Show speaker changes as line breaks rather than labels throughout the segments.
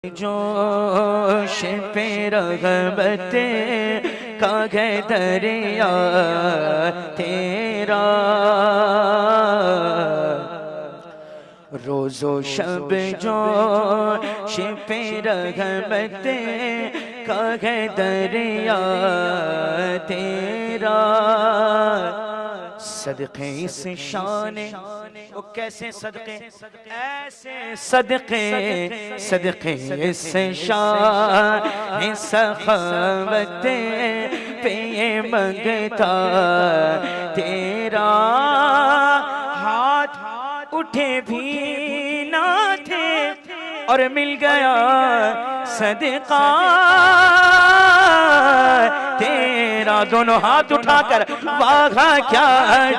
जोश पे रग़बते का है दरिया तेरा, रोज़ो शब जोश पे रग़बते का है दरिया तेरा। सदक़े इस शाने वो कैसे सदक़े, ऐसे सदक़े सदक़े इस शान सखावते पे मंगता तेरा। हाथ उठे भी ना थे और मिल गया सदका तेरा। दोनों हाथ उठाकर वागा क्या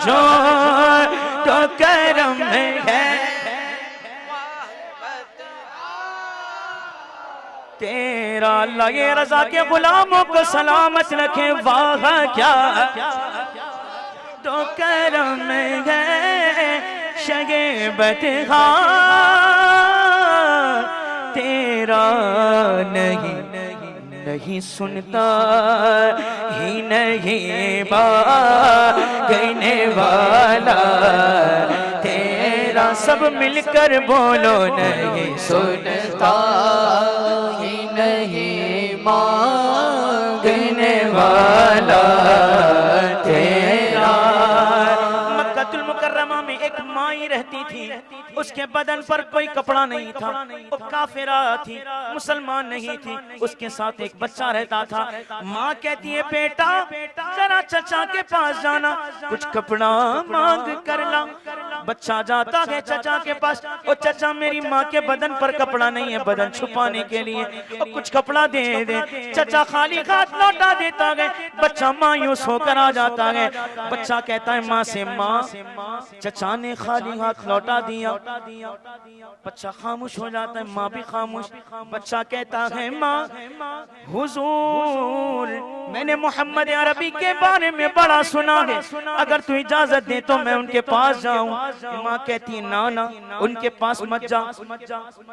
जो तो करम है तेरा। अल्लाह ये रज़ा के गुलामों को सलामत रखे। वागा क्या तो करम है शगेबत तेरा। नहीं नहीं सुनता ही नहीं कहने वाला तेरा। सब मिलकर बोलो नहीं सुनता ही नहीं मांगने वाला तेरा। मक्कातुल मुकर्रमा में एक माई रहती थी, उसके बदन पर कोई कपड़ा नहीं था, वो काफिरा थी, मुसलमान नहीं थी। उसके साथ एक बच्चा रहता था। माँ कहती है बेटा जरा चचा के पास जाना, कुछ कपड़ा मांग कर ला। बच्चा जाता है चचा के पास। और चचा मेरी माँ के बदन पर कपड़ा नहीं है, बदन छुपाने के लिए और कुछ कपड़ा दे दे। चचा खाली हाथ लौटा देता है। बच्चा मायूस होकर आ जाता है। बच्चा कहता है माँ से, माँ चचा ने खाली हाथ लौटा दिया। बच्चा खामोश हो जाता है, माँ भी खामोश। बच्चा कहता है माँ हुजूर मैंने मोहम्मद अरबी के बारे में बड़ा सुना है, अगर तू इजाजत दे तो मैं उनके पास जाऊं। माँ कहती है ना ना उनके पास मत जा,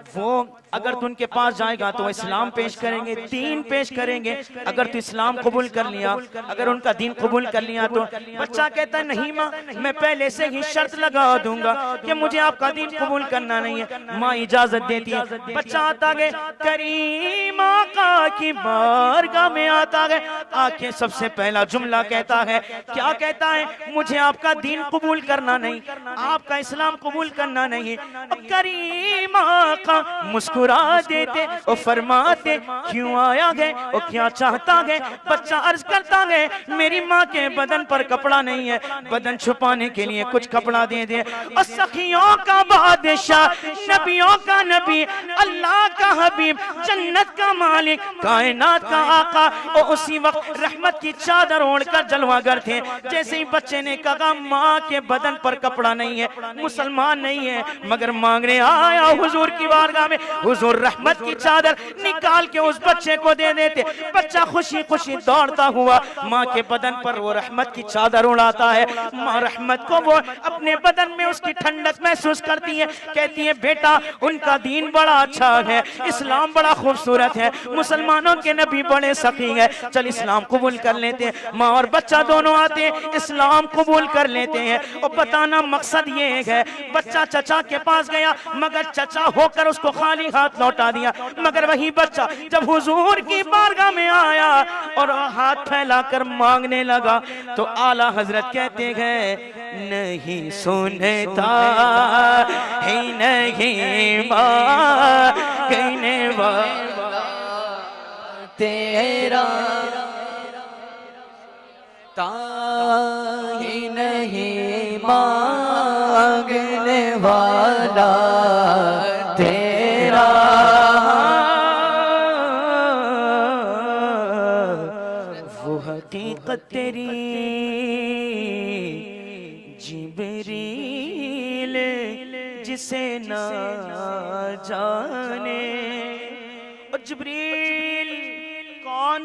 वो अगर तू उनके पास जाएगा तो इस्लाम पेश करेंगे, दीन पेश करेंगे। अगर तू इस्लाम कबूल कर लिया, अगर उनका दीन कबूल कर लिया तो। बच्चा कहता है नहीं माँ मैं पहले से ही शर्त लगा दूंगा कि मुझे आपका दीन कबूल करना नहीं है। माँ इजाजत देती है। बच्चा आता है करीम आका की बारगाह में आता है। आके सबसे पहला जुमला कहता है, क्या कहता है? मुझे आपका दीन कबूल करना नहीं, आपका इस्लाम कबूल करना नहीं। अब करीम आका मुस्कुरा देते और फरमाते क्यों आया है और क्या चाहता है? बच्चा अर्ज करता है मेरी माँ के बदन पर कपड़ा नहीं है, बदन छुपाने के लिए कुछ कपड़ा दे दे। और सखियों का बादशाह, नबियों का नबी, अल्लाह का हबीब, जन्नत का मालिक, कायनात का आका, और उसी वक्त रहमत की चादर ओढ़कर जलवागर थे। जैसे ही बच्चे ने कहा माँ के बदन पर कपड़ा नहीं है, मुसलमान नहीं है, मगर मांगने आया हुजूर की बारगाह में, हुजूर रहमत की चादर निकाल के उस बच्चे को दे देते। बच्चा खुशी खुशी दौड़ता हुआ माँ के बदन पर वो रहमत की चादर उड़ाता है। माँ रहमत को वो अपने बदन में उसकी ठंडक महसूस करती है। कहती है बेटा उनका दीन बड़ा अच्छा है, इस्लाम बड़ा खूबसूरत है, मुसलमानों के नबी बड़े सखी है, चल इस्लाम कबूल कर लेते हैं। माँ और बच्चा दोनों आते हैं, इस्लाम कबूल कर लेते हैं। और बताना मकसद ये है, बच्चा चचा के पास गया मगर चचा होकर उसको खाली हाथ लौटा दिया। मगर वही बच्चा जब हुजूर की बारगाह में आया और हाथ फैलाकर मांगने लगा तो आला हजरत कहते हैं नहीं सुनता है नहीं कहने वाला तेरा, ताही नहीं मांगने वाला तेरा। वो हकीकत तेरी जिब्रील जिसे ना जाने। और जिब्रील कौन?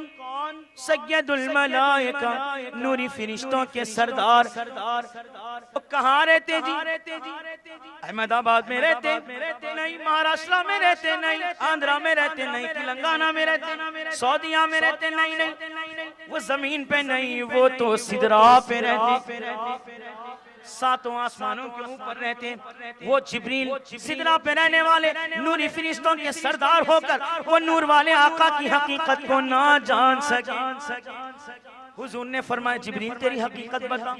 सय्यदुल मलाइका, नूरी फरिश्तों के सरदार। कहाँ रहते जी? अहमदाबाद में रहते नहीं, महाराष्ट्र में रहते नहीं, आंध्रा में रहते नहीं, तेलंगाना में रहते, सऊदीया में रहते नहीं, वो जमीन पे नहीं, वो तो सिदरा पे रहते, सातों आसमानों के ऊपर रहते। वो जिब्रील सिदरा पे रहने वाले नूरी फरिश्तों के सरदार होकर वो नूर वाले आका की हकीकत को ना जान सके। हुजूर ने फरमाया जिब्रील तेरी हकीकत बता।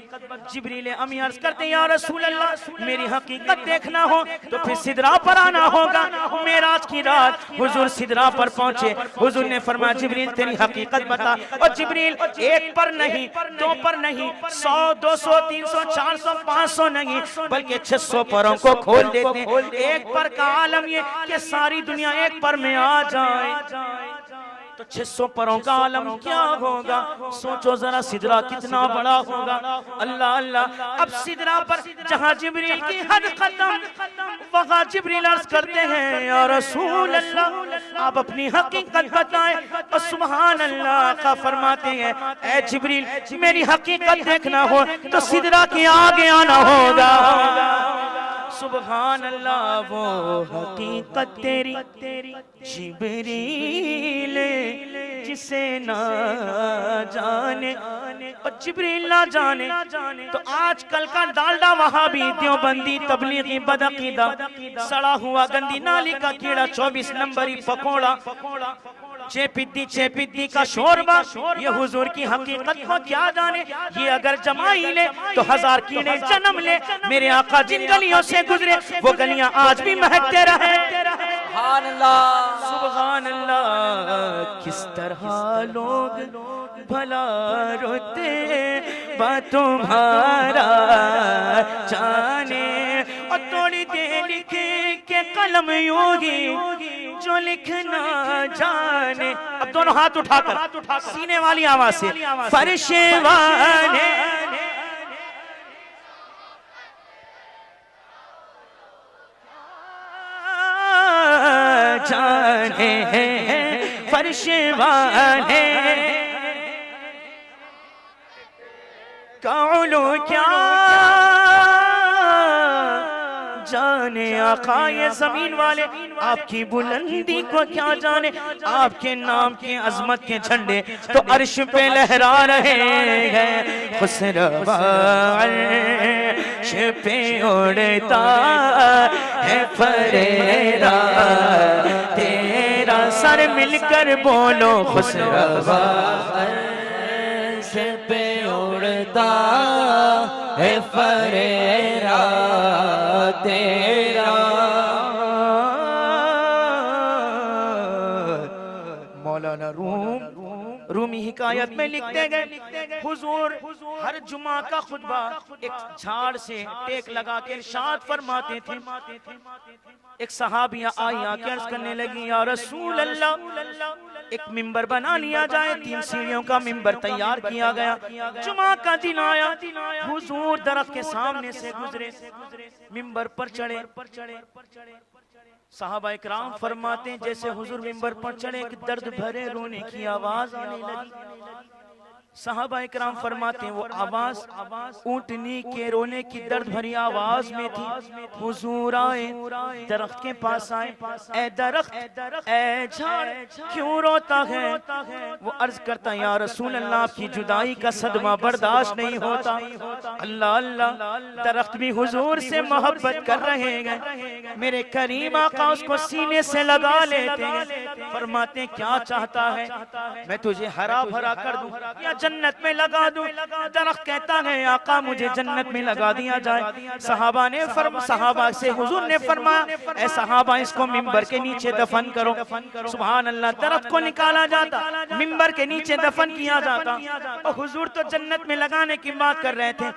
जिब्रील अमी अर्ज करते या रसूल अल्लाह मेरी हकीकत देखना हो तो फिर सिदरा पर आना होगा। मेराज की रात हुजूर सिदरा पर पहुंचे। हुजूर ने फरमाया जिब्रील तेरी हकीकत बता। और जिब्रील एक पर नहीं, दो पर नहीं, 100, 200, 300, 400, 500 नहीं, बल्कि 600 परों को खोल देते। एक पर का आलम ये कि सारी दुनिया एक पर में आ जाए तो 600 परों का आलम क्या होगा? सोचो जरा सिदरा कितना बड़ा होगा। अल्लाह अल्लाह। अब सिदरा पर जहां जिब्रील की हद खत्म, वहां जिब्रील अर्ज करते हैं या रसूल अल्लाह आप अपनी हकीकत बताएं। और सुभान अल्लाह का फरमाते हैं ऐ जिब्रील मेरी हकीकत देखना हो तो सिदरा के आगे आना होगा। सुभान अल्लाह वो हकीकत तेरी जिब्रील जिसे ना जाने और जिब्रील ना जाने तो आजकल का डालडा वहाबी देवबंदी तबलीगी बदअकीदा सड़ा हुआ गंदी नाली का कीड़ा 24 नंबरी पकोड़ा चेपिद्दी का शोरबा ये हुजूर की हकीकत को क्या जाने। ये अगर जमाई ले तो 1000 कीड़े जन्म ले। मेरे आका जिन गलियों से गुजरे वो गलियां आज भी महकते रहे। सुभान अल्लाह सुभान अल्लाह। किस तरह लोग भला रोते बात तुम्हारा जाने। और थोड़ी देर लिखे के कलम योगी जो लिखना जाने। अब दोनों हाथ उठाकर सीने वाली आवाज से फरिश्ते वाले जाने हैं फरिश्ते वाले कौलो क्या जाने। आका ये जमीन वाले आपकी बुलंदी को क्या जाने। आपके नाम के अजमत के झंडे तो अर्श पे लहरा रहे हैं। खुसरवा अर्श पे उड़ता है फरेरा तेरा। सर मिलकर बोलो खुसरवा अर्श पे उड़ता है फरेरा तेरा। मौलाना रूमी हिकायत में लिखते गए हुजूर हर जुमा का खुतबा एक झाड़ से टेक लगा के इरशाद फरमाते थे। एक सहाबिया आई आके अर्ज करने लगी या रसूल अल्लाह एक मिंबर बना लिया जाए। 3 सीढ़ियों का मिंबर तैयार किया गया। जुमा का दिन आया हुजूर दरख्त के सामने से गुजरे मिंबर पर चढ़े। साहबा इकराम फरमाते हैं जैसे हुजूर मिंबर पर चढ़े कि दर्द भरे रोने की आवाज आने लगी। साहबा इकराम फरमाते हैं वो आवाज ऊंटनी के रोने की दर्द भरी आवाज में थी। हुजूर आए दरख्त के पास आए। ए दरख्त ए झाड़ क्यों रोता है? वो अर्ज करता है या रसूल अल्लाह आपकी जुदाई का सदमा बर्दाश्त नहीं होता। अल्लाह अल्लाह दरख्त भी हुजूर से मोहब्बत कर रहे हैं। मेरे करीम आका उसको सीने से लगा लेते हैं। फरमाते क्या चाहता है मैं तुझे हरा भरा कर दूं या जन्नत में लगा दूं? दरख्त कहता है आका मुझे जन्नत में लगा दिया जाए। सहाबा से हुजूर ने फरमाया ऐ सहाबा इसको मिंबर के नीचे दफन करो। सुभान अल्लाह। दरख्त को निकाला जाता मिंबर के नीचे दफन किया जाता। और हुजूर तो जन्नत में लगाने की बात कर रहे थे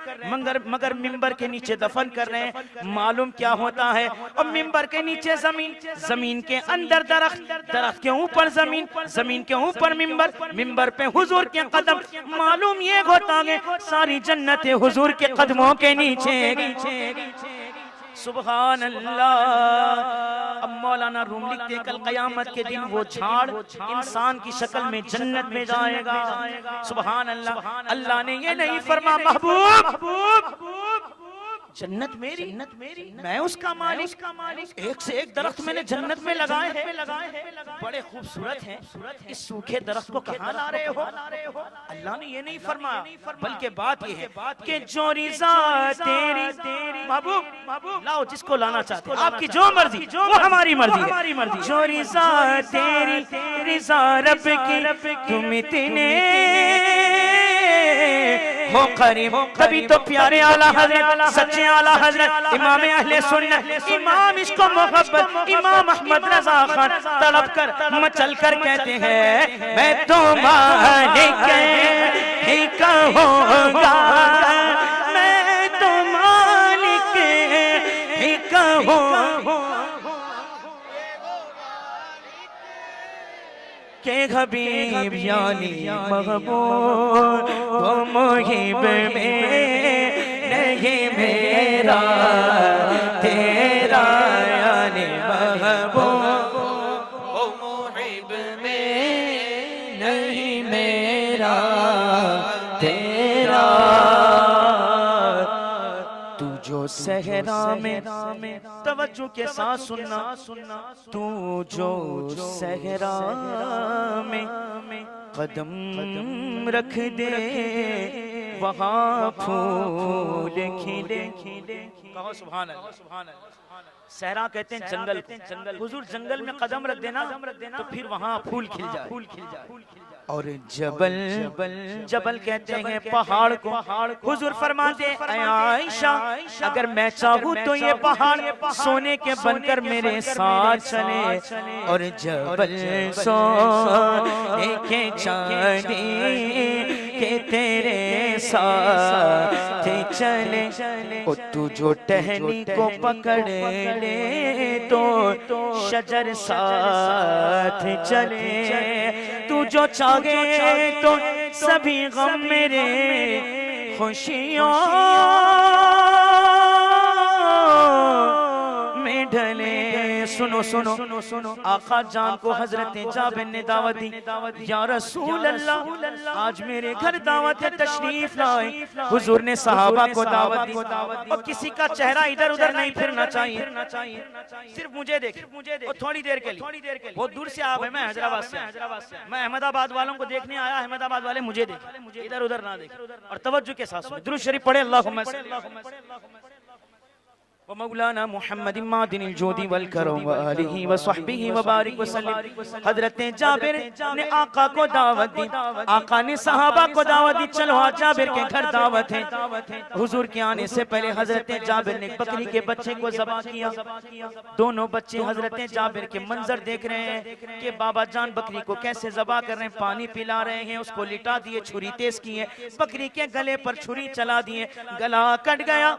मगर मिंबर के नीचे दफन कर रहे हैं। मालूम क्या होता है? और मिंबर के नीचे जमीन, जमीन के अंदर दरख्त, दरख्त के ऊपर जमीन, जमीन के ऊपर मिंबर, मिंबर पे हुजूर के कदम। मालूम ये होता है सारी जन्नतें हुजूर के कदमों के नीचे। सुभान अल्लाह। अब मौलाना रूम लिखते हैं, कल क़यामत के दिन वो झाड़ इंसान की शक्ल में जन्नत में जाएगा। सुभान अल्लाह। अल्लाह ने ये नहीं फरमा महबूब जन्नत मेरी, मैं उसका मालिक। एक से एक दरख्त मैंने जन्नत में लगाए हैं, बड़े खूबसूरत हैं। इस सूखे दरख्त को कहाँ ला रहे हो? अल्लाह ने ये नहीं फरमाया, बल्कि बात ये है कि जो रिज़ा तेरी महबूब लाओ जिसको लाना चाहते हो, आपकी जो मर्जी, वो हमारी मर्जी है। जो रिज़ा तेरी रिज़ा रब की, तुम इतने हो करीब। तभी तो प्यारे आला हजरत, सच्चे आला हजरत, इमाम अहले सुन्नत, इमाम इसको मोहब्बत, इमाम अहमद रजा खान तड़प कर मचल कर कहते हैं, मैं तो मालिक ही कहूँगा, मैं तो मालिक ही कहूँगा के हबीब यानी महबूब वो मुहिब में नहीं मेरा तेरा यानी महबूब वो मुहिब में नहीं मेरा तेरा। तू जो सहरा में तवज्जो के साथ सुनना, तू जो सहरा में कदम रख दे वहाँ फूल खिले। कहो सुभान अल्लाह, सुभान अल्लाह। सहरा कहते हैं जंगल। हुजूर जंगल में कदम रख देना तो फिर वहाँ फूल खिल जाए। और जबल कहते हैं पहाड़ को। हुजूर फरमाते हैं आयशा, अगर मैं चाहूँ तो ये पहाड़ सोने के बनकर मेरे साथ चले, और जबल सोने के चांदी के तेरे साथ चले। और तू जो टहनी को पकड़ ले तो शजर साथ चले। तू जो चाहे तो सभी गम मेरे खुशियों में ढले। सुनो आका जान को हजरत जाबिर ने दावत दी, या रसूल अल्लाह आज मेरे घर दावत है, तशरीफ लाए। हुजूर ने सहाबा को दावत दी, और किसी का चेहरा इधर उधर नहीं फिरना चाहिए, सिर्फ मुझे देख थोड़ी देर के लिए। बहुत दूर से आप है, मैं हैदराबाद से, मैं अहमदाबाद वालों को देखने आया, अहमदाबाद वाले मुझे देख, इधर उधर ना देख। और तवज्जो के साथ दुरूद शरीफ पढ़े, अल्लाहुम्मा व मौलाना मुहम्मद मादिनिल जोदी वल करम व आलिहि व सहबिहि व बारिक वसल्लम। हजरत जाबिर ने आका को दावत दी, आका ने सहाबा को दावत दी, चलो आज जाबिर के घर दावत है। हुजूर के आने से पहले हजरत जाबिर ने बकरी के बच्चे को ज़बह किया। दोनों बच्चे हजरत जाबिर के मंजर देख रहे हैं कि बाबा जान बकरी को कैसे ज़बह कर रहे हैं, पानी पिला रहे हैं, उसको लिटा दिए, छुरी तेज की है, बकरी के गले पर छुरी चला दिए, गला कट गया।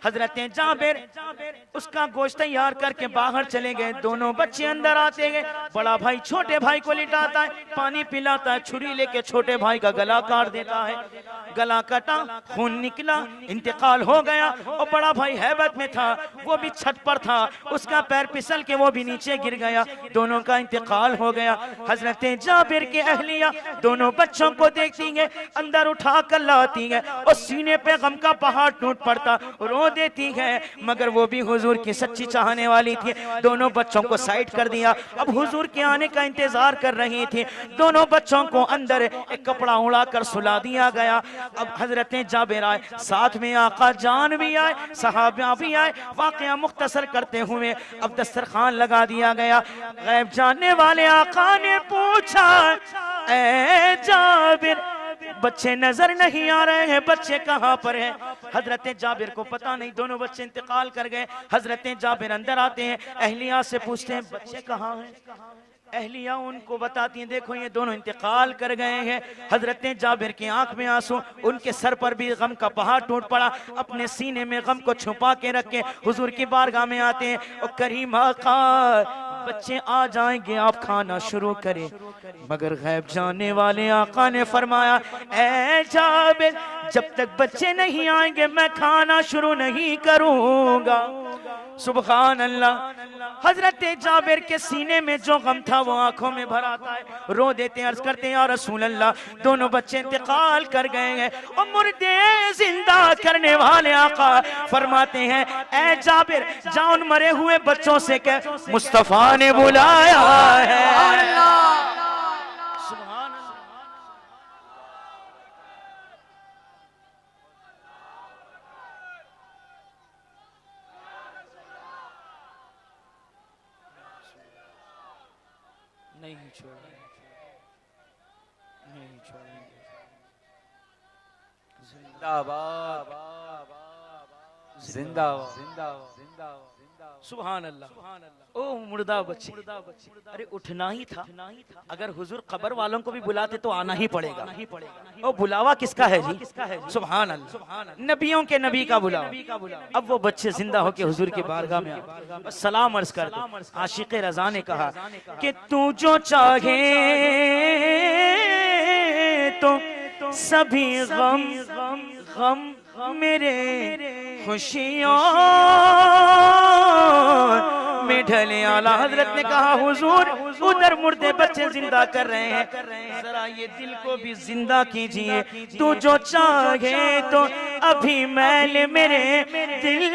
हजरत जाबिर उसका गोश्त तैयार करके बाहर चले गए। दोनों बच्चे अंदर आते गए, बड़ा भाई छोटे भाई को लिटाता है, पानी पिलाता है, छुरी लेके छोटे भाई का गला काट देता है। गला कटा, खून निकला, इंतकाल हो गया। और बड़ा भाई हैबत में था, वो भी छत पर था, उसका पैर फिसल के वो भी नीचे गिर गया, दोनों का इंतकाल हो गया। हजरत जाबिर के अहलिया दोनों बच्चों को देखती है, अंदर उठा कर लाती है, और सीने पे गम का पहाड़ टूट पड़ता, रो देती है। मगर वो भी हुजूर की सच्ची चाहने वाली थी, दोनों बच्चों को साइड कर दिया। अब हुजूर के आने का इंतजार कर रही थी। दोनों बच्चों को अंदर एक कपड़ा उड़ाकर सुला दिया गया। अब हजरत जाबिर आए, साथ में आका जान भी आए, सहाबा भी आए। वाकया मुख्तसर करते हुए अब दस्तरखान लगा दिया गया। गैब जानने वाले आका ने पूछा, ए जाबिर बच्चे नजर नहीं आ रहे हैं, बच्चे कहाँ पर हैं? हजरत जाबिर को पता नहीं, दोनों बच्चे इंतकाल कर गए। हजरत जाबिर अंदर आते हैं, अहलिया से पूछते हैं बच्चे कहाँ हैं? अहलिया उनको बताती हैं, देखो ये दोनों इंतकाल कर गए हैं। हजरत जाबिर की आंख में आंसू, उनके सर पर भी गम का पहाड़ टूट पड़ा। अपने सीने में गम को छुपा के रखे हुजूर की बारगाह में आते हैं, और करीम आका बच्चे आ जाएंगे, आप खाना शुरू करें। मगर गैब जानने वाले आका ने फरमाया, ऐ जाबिर जब तक बच्चे नहीं आएंगे मैं खाना शुरू नहीं करूंगा। सुभान अल्लाह। हजरत जाबिर के सीने में जो गम था वो आंखों में भर आता है, रो देते हैं, अर्ज करते हैं या रसूल अल्लाह, दोनों बच्चे इंतकाल कर गए हैं और मुर्दे जिंदा करने वाले आका फरमाते हैं, ऐ जाबिर जा उन मरे हुए बच्चों से कह मुस्तफा ने बुलाया है। नहीं छोड़ेंगे, नहीं छोड़ेंगे।
जिंदाबाद जिंदाबाद जिंदाबाद।
सुभान अल्लाह। ओ मुर्दा बच्चे, अरे उठना ही था। अगर हुजूर कब्र वालों को भी बुलाते तो आना ही पड़ेगा। ओ बुलावा किसका है जी? सुभान अल्लाह, नबियों के नबी का बुलावा। अब वो बच्चे जिंदा होके हुजूर की बारगाह में आए, सलाम अर्ज कर दो। आशिक़े रज़ा ने कहा कि तू जो चाहे तो सभी गम गम मेरे खुशियों में ढले। आला हजरत ने कहा हुजूर उधर मुर्दे बच्चे जिंदा कर रहे हैं, जरा ये दिल को भी जिंदा कीजिए। तू जो चाहे तो अभी मैल मेरे दिल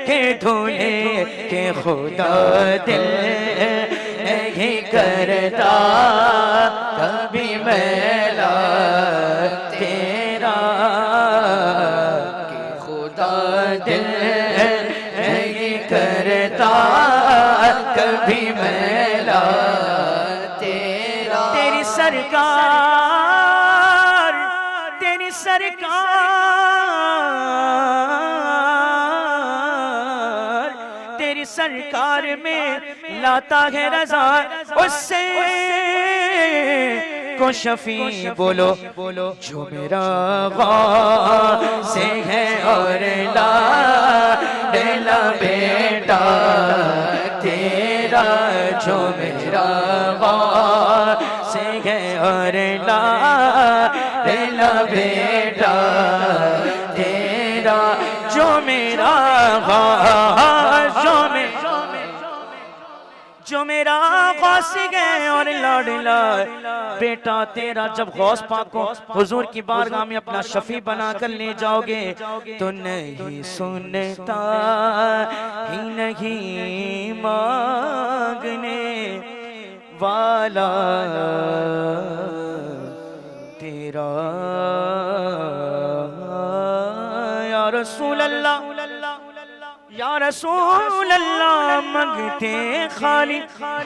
के धोले के खुदा दिल नहीं करता कभी मैला तेरा, के खुदा दिल नहीं करता कभी मैला तेरा। तेरी सरकार तेरी सरकार में लाता है रजा, उससे को शफी बोलो जो मेरा से है और ला बेटा तेरा, जो मेरा से है और ला बेटा तेरा, जो मेरा जो मेरा गौस गए और लाडला बेटा तेरा। जब गौस पाक को हुजूर की बारगाह में अपना शफी बना कर ले जाओगे तो नहीं सुनता ही नहीं मांगने वाला तेरा। या रसूल अल्लाह या रसूल अल्लाह, मंगते खाली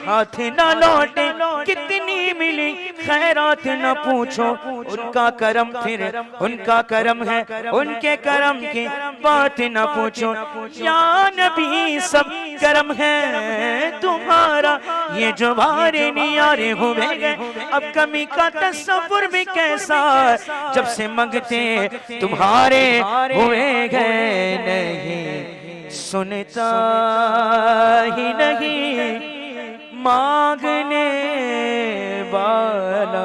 हाथ न लौटे, कितनी मिली खैरात न पूछो, उनका करम फिर उनका करम है, उनके करम की बात न पूछो। या नबी सब करम है तुम्हारा, ये जो बारे नियारे हुए गए, अब कमी का तस्वुर भी कैसा जब से मंगते तुम्हारे हुए गए। नहीं सुनता ही नहीं मांगने वाला